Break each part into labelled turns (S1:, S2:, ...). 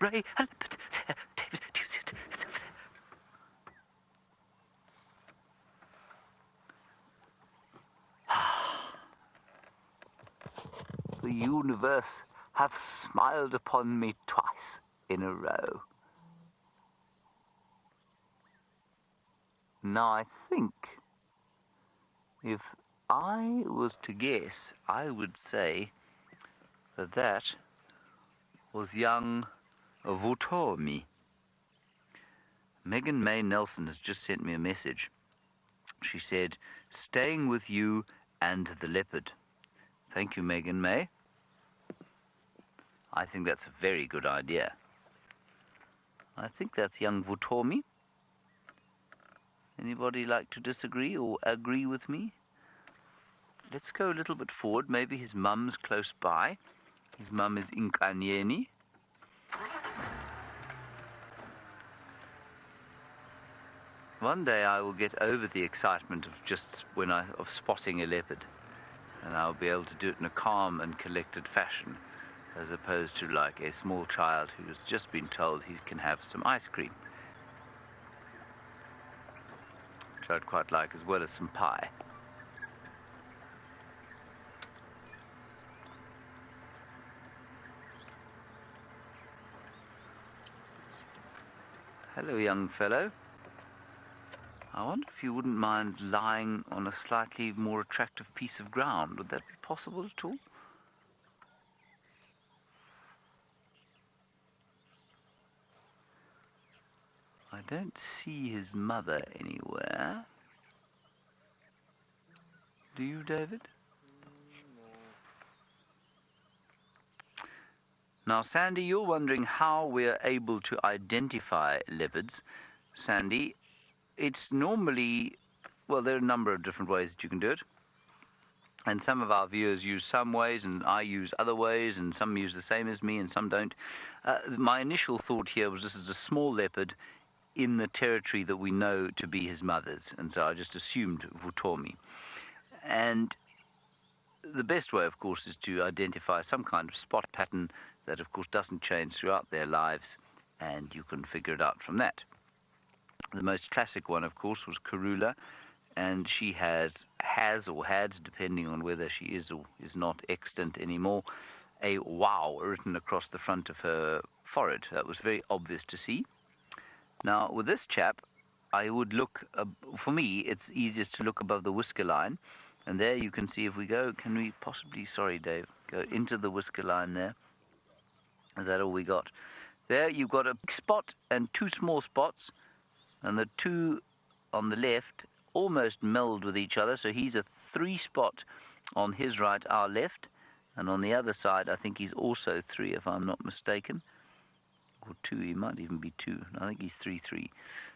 S1: Ray, a leopard. There, David, do you see it? It's over there. The universe hath smiled upon me twice in a row. Now I think, if I was to guess, I would say that that was young Vutomi. Megan May Nelson has just sent me a message. She said, "Staying with you and the leopard." Thank you, Megan May. I think that's a very good idea. I think that's young Vutomi. Anybody like to disagree or agree with me? Let's go a little bit forward. Maybe his mum's close by. His mum is Nkanyeni. One day I will get over the excitement of spotting a leopard, and I'll be able to do it in a calm and collected fashion, as opposed to like a small child who has just been told he can have some ice cream, which I'd quite like, as well as some pie. Hello, young fellow. I wonder if you wouldn't mind lying on a slightly more attractive piece of ground. Would that be possible at all? I don't see his mother anywhere. Do you, David? Now, Sandy, you're wondering how we're able to identify leopards. Sandy, it's normally, well, there are a number of different ways that you can do it. And some of our viewers use some ways, and I use other ways, and some use the same as me, and some don't. My initial thought here was this is a small leopard in the territory that we know to be his mother's, and so I just assumed Vutomi. And the best way, of course, is to identify some kind of spot pattern that, of course, doesn't change throughout their lives, and you can figure it out from that. The most classic one, of course, was Karula, and she has or had, depending on whether she is or is not extant anymore, a wow written across the front of her forehead. That was very obvious to see. Now, with this chap, I would look, for me, it's easiest to look above the whisker line, and there you can see, if we go, can we possibly, sorry Dave, go into the whisker line there? Is that all we got? There you've got a big spot and two small spots, and the two on the left almost meld with each other, so he's a 3 spot on his right, our left, and on the other side I think he's also 3, if I'm not mistaken, or 2, he might even be 2, I think he's 3-3.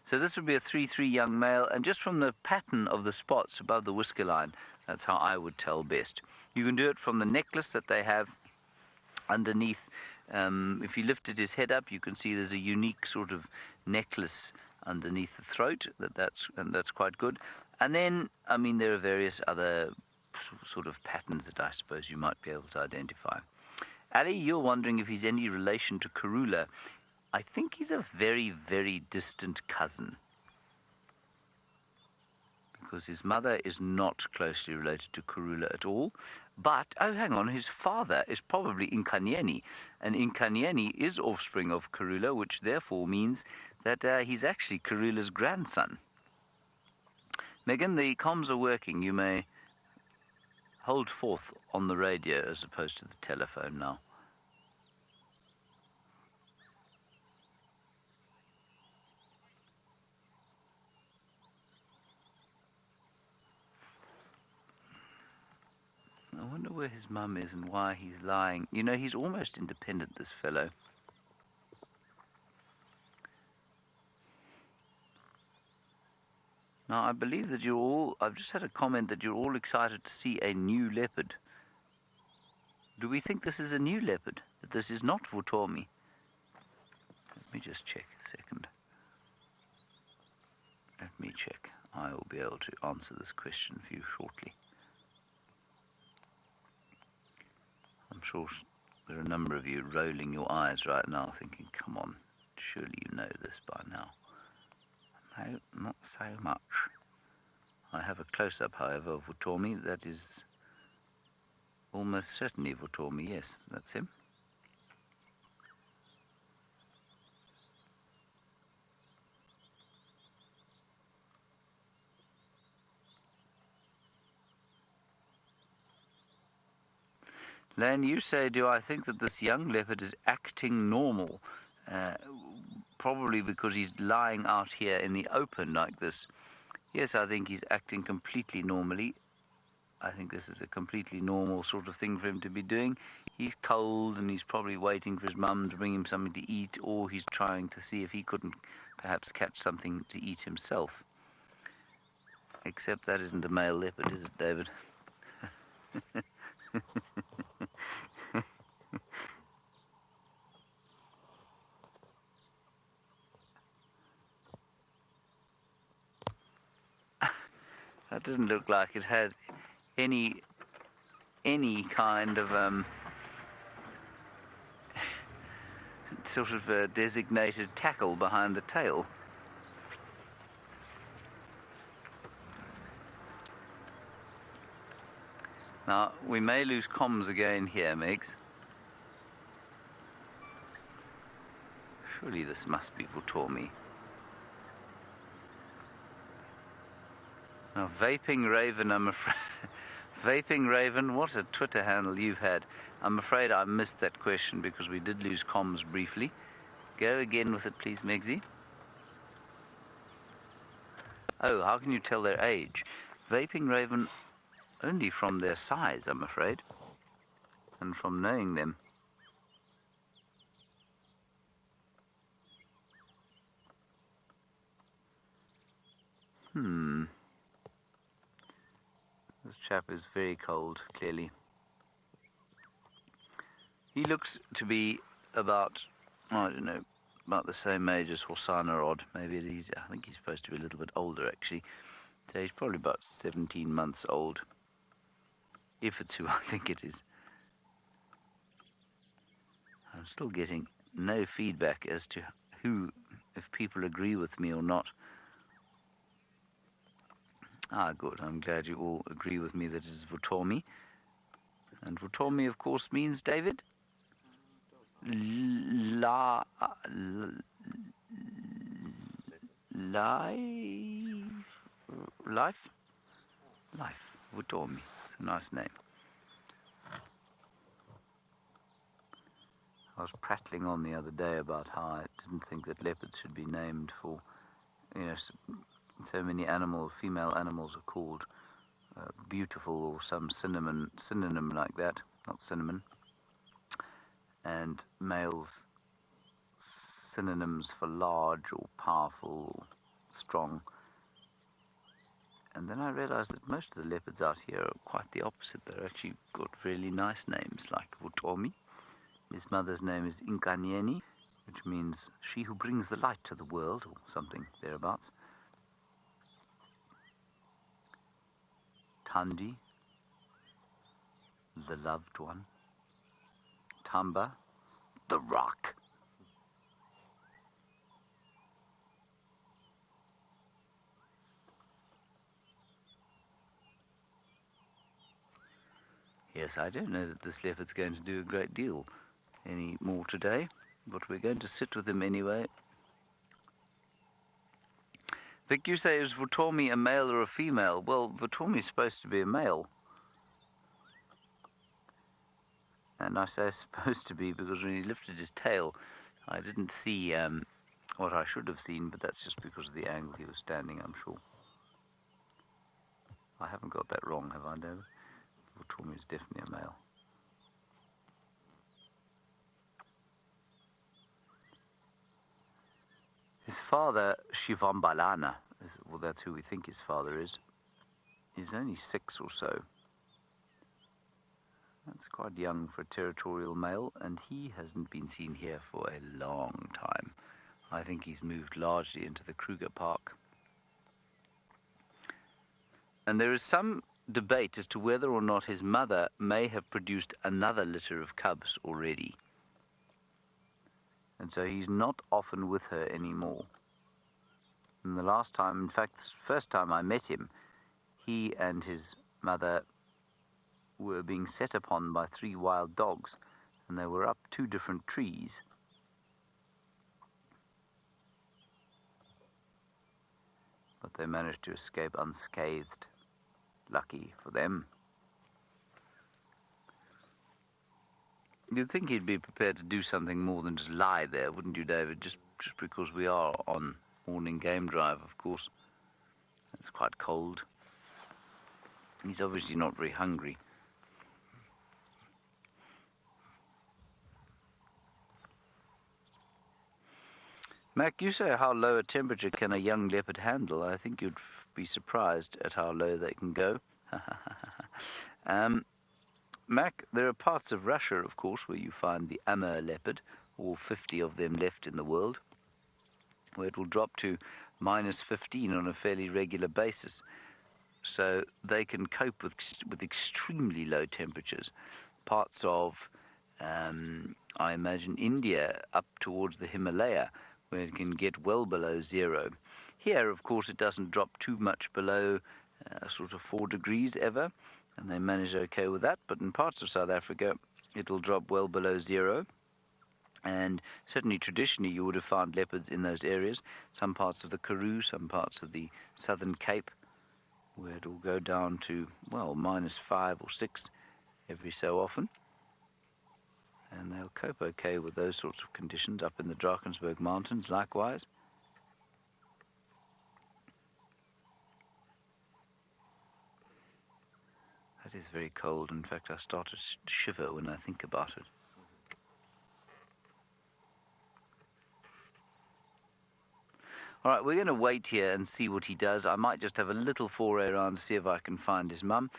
S1: So this would be a 3-3 young male, and just from the pattern of the spots above the whisker line, that's how I would tell best. You can do it from the necklace that they have underneath. If you lifted his head up, you can see there's a unique sort of necklace underneath the throat, that's quite good. And then, I mean, there are various other sort of patterns that I suppose you might be able to identify. Ali, you're wondering if he's any relation to Karula. I think he's a very, very distant cousin, because his mother is not closely related to Karula at all. But, oh, hang on, his father is probably Nkanyeni, and Nkanyeni is offspring of Karula, which therefore means that he's actually Karula's grandson. Megan, the comms are working. You may hold forth on the radio as opposed to the telephone now. I wonder where his mum is and why he's lying. You know, he's almost independent, this fellow. Now, I believe that I've just had a comment that you're all excited to see a new leopard. Do we think this is a new leopard? That this is not Vutomi? Let me just check a second. Let me check. I will be able to answer this question for you shortly. I'm sure There are a number of you rolling your eyes right now thinking, come on, surely you know this by now. No, not so much. I have a close-up, however, of Vutomi. That is almost certainly Vutomi, yes, that's him. Len, you say, do I think that this young leopard is acting normal? Probably because he's lying out here in the open like this. Yes, I think he's acting completely normally. I think this is a completely normal sort of thing for him to be doing. He's cold and he's probably waiting for his mum to bring him something to eat, or he's trying to see if he couldn't perhaps catch something to eat himself. Except that isn't a male leopard, is it, David? That doesn't look like it had any kind of sort of designated tackle behind the tail. Now, we may lose comms again here, Megs. Surely this must be Vutomi. Now, Vaping Raven, I'm afraid... Vaping Raven, what a Twitter handle you've had. I'm afraid I missed that question because we did lose comms briefly. Go again with it, please, Megsy. Oh, how can you tell their age? Vaping Raven, only from their size, I'm afraid. And from knowing them. This chap is very cold, clearly. He looks to be about, I don't know, about the same age as Hosanna Odd. Maybe I think he's supposed to be a little bit older, actually. So he's probably about 17 months old, if it's who I think it is. I'm still getting no feedback as to if people agree with me or not. Ah, good. I'm glad you all agree with me that it is Vutomi. And Vutomi, of course, means, David? Life? Vutomi. It's a nice name. I was prattling on the other day about how I didn't think that leopards should be named for, so many animals, female animals are called beautiful or some synonym like that, not cinnamon, and males synonyms for large or powerful or strong. And then I realized that most of the leopards out here are quite the opposite. They're actually got really nice names, like Vutomi. His mother's name is Inkanyeni, which means she who brings the light to the world, or something thereabouts. Tandi, the loved one. Tamba, the rock. Yes, I don't know that this leopard's going to do a great deal any more today, but we're going to sit with him anyway. Vic, you say, is Vutomi a male or a female? Well, Vutomi's supposed to be a male. And I say supposed to be because when he lifted his tail, I didn't see what I should have seen, but that's just because of the angle he was standing, I'm sure. I haven't got that wrong, have I, David? Vutomi is definitely a male. His father, Shivambalana, well, that's who we think his father is only 6 or so. That's quite young for a territorial male, and he hasn't been seen here for a long time. I think he's moved largely into the Kruger Park. And there is some debate as to whether or not his mother may have produced another litter of cubs already. And so he's not often with her anymore. And the last time, in fact, the first time I met him, he and his mother were being set upon by 3 wild dogs, and they were up 2 different trees. But they managed to escape unscathed. Lucky for them. You'd think he'd be prepared to do something more than just lie there, wouldn't you, David? Just because we are on morning game drive, of course. It's quite cold. He's obviously not very hungry. Mac, you say how low a temperature can a young leopard handle? I think you'd be surprised at how low they can go. Mac, there are parts of Russia, of course, where you find the Amur leopard, all 50 of them left in the world, where it will drop to -15 on a fairly regular basis. So they can cope with extremely low temperatures. Parts of, I imagine, India up towards the Himalaya, where it can get well below 0. Here, of course, it doesn't drop too much below sort of 4 degrees ever, and they manage okay with that. But in parts of South Africa, it'll drop well below 0. And certainly traditionally you would have found leopards in those areas. Some parts of the Karoo, some parts of the Southern Cape, where it will go down to, well, -5 or 6 every so often. And they'll cope okay with those sorts of conditions up in the Drakensberg Mountains, likewise. That is very cold. In fact, I start to shiver when I think about it. All right, we're going to wait here and see what he does. I might just have a little foray around to see if I can find his mum.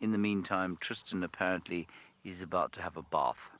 S1: In the meantime, Tristan apparently is about to have a bath.